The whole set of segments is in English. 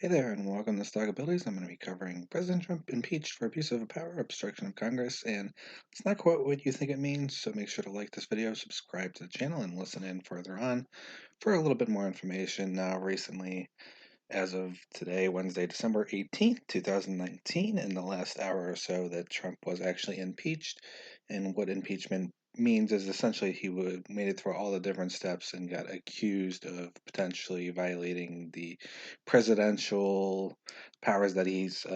Hey there, and welcome to Stock Abilities. I'm going to be covering President Trump impeached for abuse of power, obstruction of Congress, and it's not quite what you think it means, so make sure to like this video, subscribe to the channel, and listen in further on for a little bit more information. Now, recently, as of today, Wednesday, December 18th, 2019, in the last hour or so, that Trump was actually impeached. And what impeachment means is essentially made it through all the different steps and got accused of potentially violating the presidential powers that he's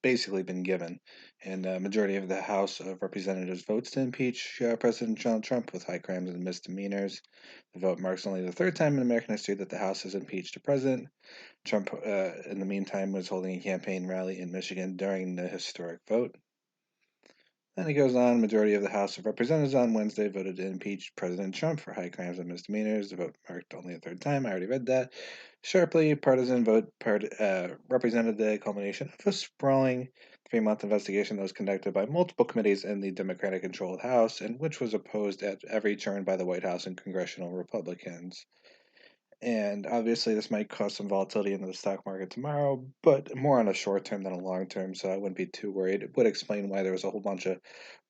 basically been given. And a majority of the House of Representatives votes to impeach President Donald Trump with high crimes and misdemeanors. The vote marks only the third time in American history that the House has impeached a president. Trump, in the meantime, was holding a campaign rally in Michigan during the historic vote. Then he goes on, majority of the House of Representatives on Wednesday voted to impeach President Trump for high crimes and misdemeanors. The vote marked only a third time. I already read that. Sharply partisan vote represented the culmination of a sprawling 3-month investigation that was conducted by multiple committees in the Democratic-controlled House, and which was opposed at every turn by the White House and congressional Republicans. And obviously, this might cause some volatility into the stock market tomorrow, but more on a short term than a long term, so I wouldn't be too worried. It would explain why there was a whole bunch of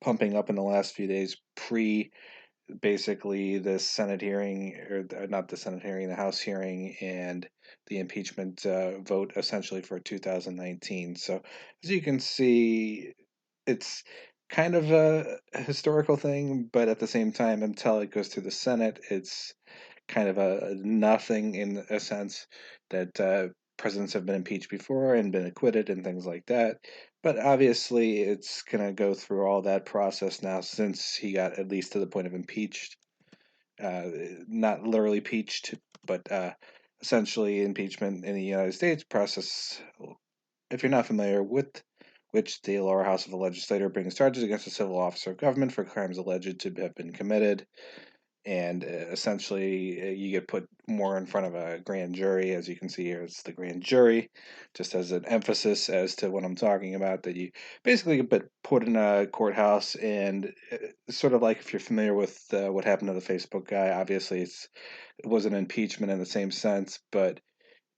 pumping up in the last few days pre basically the Senate hearing, or not the Senate hearing, the House hearing, and the impeachment vote essentially for 2019. So, as you can see, it's kind of a historical thing, but at the same time, until it goes through the Senate, it's kind of a nothing in a sense that presidents have been impeached before and been acquitted and things like that. But obviously, it's going to go through all that process now since he got at least to the point of impeached. Uh, Not literally impeached, but essentially impeachment in the United States process. If you're not familiar with which the lower house of the legislature brings charges against a civil officer of government for crimes alleged to have been committed, and essentially you get put more in front of a grand jury. As you can see here, it's the grand jury, just as an emphasis as to what I'm talking about, that you basically get put in a courthouse. And sort of like, if you're familiar with what happened to the Facebook guy, obviously it was an impeachment in the same sense, but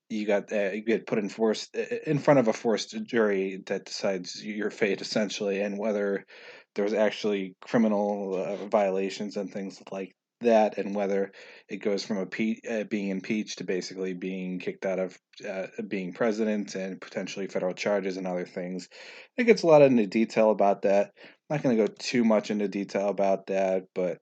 you get put in front of a forced jury that decides your fate essentially, and whether there's actually criminal violations and things like that, and whether it goes from being impeached to basically being kicked out of being president, and potentially federal charges and other things. It gets a lot into detail about that. I'm not going to go too much into detail about that, but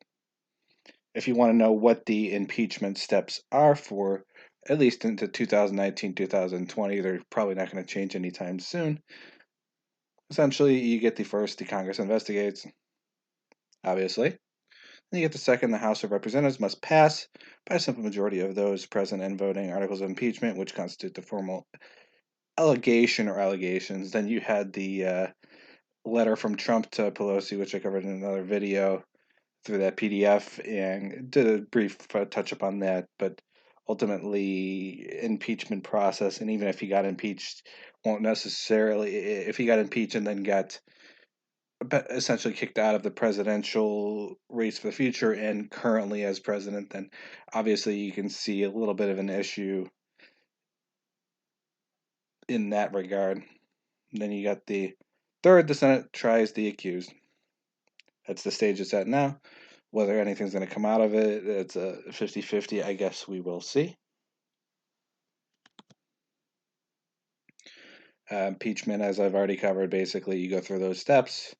if you want to know what the impeachment steps are for, at least into 2019, 2020, they're probably not going to change anytime soon. Essentially, you get the Congress investigates, obviously. Then you get the second, the House of Representatives must pass by a simple majority of those present and voting articles of impeachment, which constitute the formal allegation or allegations. Then you had the letter from Trump to Pelosi, which I covered in another video, through that PDF, and did a brief touch up on that. But ultimately, impeachment process, and even if he got impeached, won't necessarily. If he got impeached and then got essentially kicked out of the presidential race for the future and currently as president, then obviously you can see a little bit of an issue in that regard. And then you got the third, the Senate tries the accused. That's the stage it's at now. Whether anything's going to come out of it, it's a 50-50. I guess we will see. Impeachment, as I've already covered, basically you go through those steps,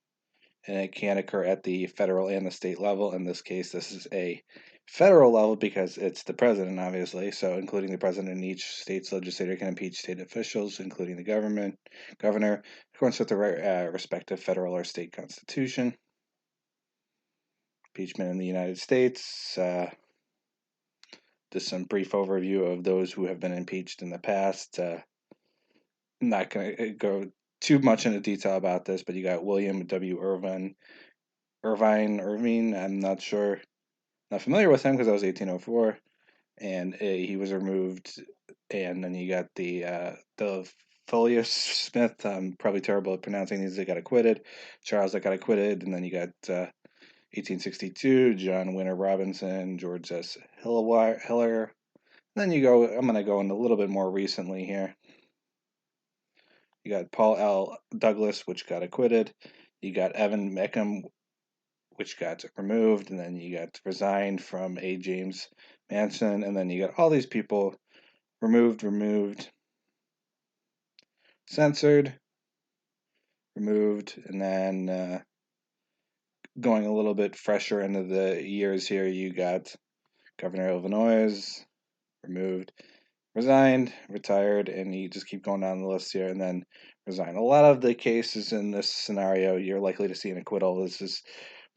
and it can occur at the federal and the state level. In this case, this is a federal level because it's the president, obviously. So, including the president, and each state's legislator can impeach state officials, including the governor, according to the respective federal or state constitution. Impeachment in the United States. Just some brief overview of those who have been impeached in the past. I'm not going to go too much into detail about this, but you got William W. Irvine. I'm not sure, not familiar with him because that was 1804, and he was removed. And then you got the Folius Smith. I'm probably terrible at pronouncing these. They got acquitted. Charles that got acquitted, and then you got 1862, John Winter Robinson, George S. Hiller. Then you go. I'm going to go in a little bit more recently here. You got Paul L. Douglas, which got acquitted. You got Evan Meckham, which got removed, and then you got resigned from A. James Manson, and then you got all these people removed, censored, removed, and then going a little bit fresher into the years here, you got Governor of Illinois, removed, resigned, retired, and you just keep going down the list here, and then resign. A lot of the cases in this scenario, you're likely to see an acquittal. This is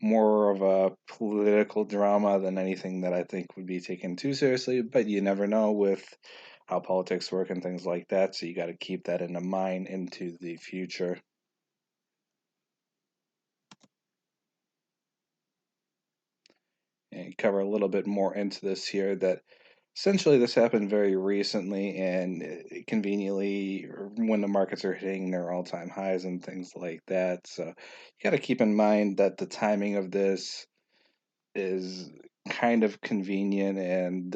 more of a political drama than anything that I think would be taken too seriously, but you never know with how politics work and things like that, so you got to keep that in mind into the future. And cover a little bit more into this here that essentially this happened very recently and conveniently when the markets are hitting their all-time highs and things like that. So you got to keep in mind that the timing of this is kind of convenient and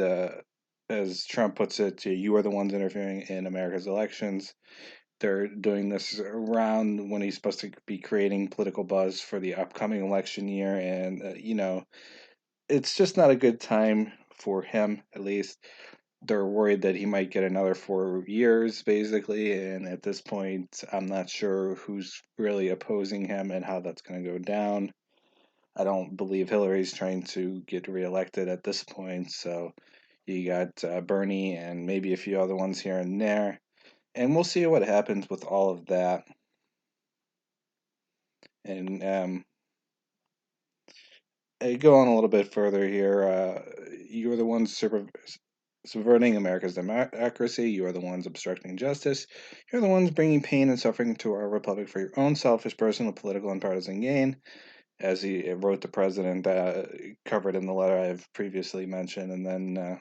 as Trump puts it, you are the ones interfering in America's elections. They're doing this around when he's supposed to be creating political buzz for the upcoming election year, and it's just not a good time for him, at least. They're worried that he might get another 4 years, basically, and at this point, I'm not sure who's really opposing him and how that's going to go down. I don't believe Hillary's trying to get reelected at this point, so you got Bernie and maybe a few other ones here and there, and we'll see what happens with all of that. And go on a little bit further here. You are the ones subverting America's democracy. You are the ones obstructing justice. You're the ones bringing pain and suffering to our republic for your own selfish, personal, political, and partisan gain. As he wrote the president, covered in the letter I've previously mentioned, and then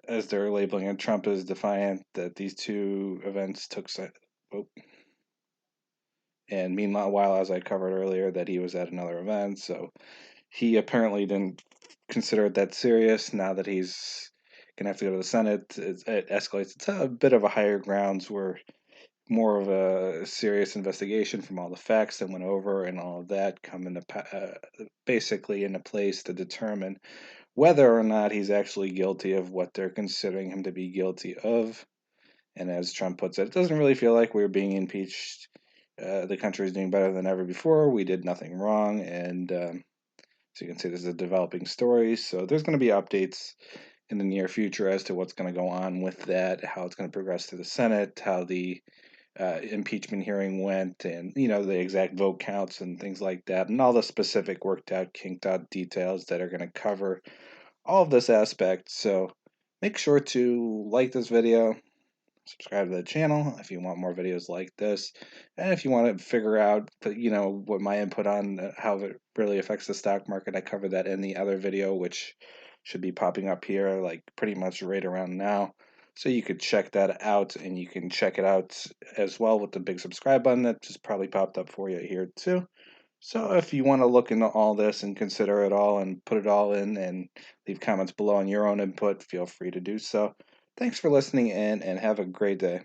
as they're labeling it, Trump is defiant that these two events took. Oh, and meanwhile, as I covered earlier, that he was at another event, so he apparently didn't consider it that serious. Now that he's gonna have to go to the Senate, it escalates. It's a bit of a higher grounds where more of a serious investigation from all the facts that went over and all of that come into basically into place to determine whether or not he's actually guilty of what they're considering him to be guilty of. And as Trump puts it, it doesn't really feel like we're being impeached. The country is doing better than ever before. We did nothing wrong, and so you can see this is a developing story. So there's going to be updates in the near future as to what's going to go on with that, how it's going to progress through the Senate, how the impeachment hearing went, and the exact vote counts and things like that, and all the specific worked out, kinked out details that are going to cover all of this aspect. So make sure to like this video, subscribe to the channel if you want more videos like this, and if you want to figure out what my input on how it really affects the stock market, I covered that in the other video, which should be popping up here like pretty much right around now, so you could check that out, and you can check it out as well with the big subscribe button that just probably popped up for you here too. So if you want to look into all this and consider it all and put it all in and leave comments below on your own input, feel free to do so. Thanks for listening in and have a great day.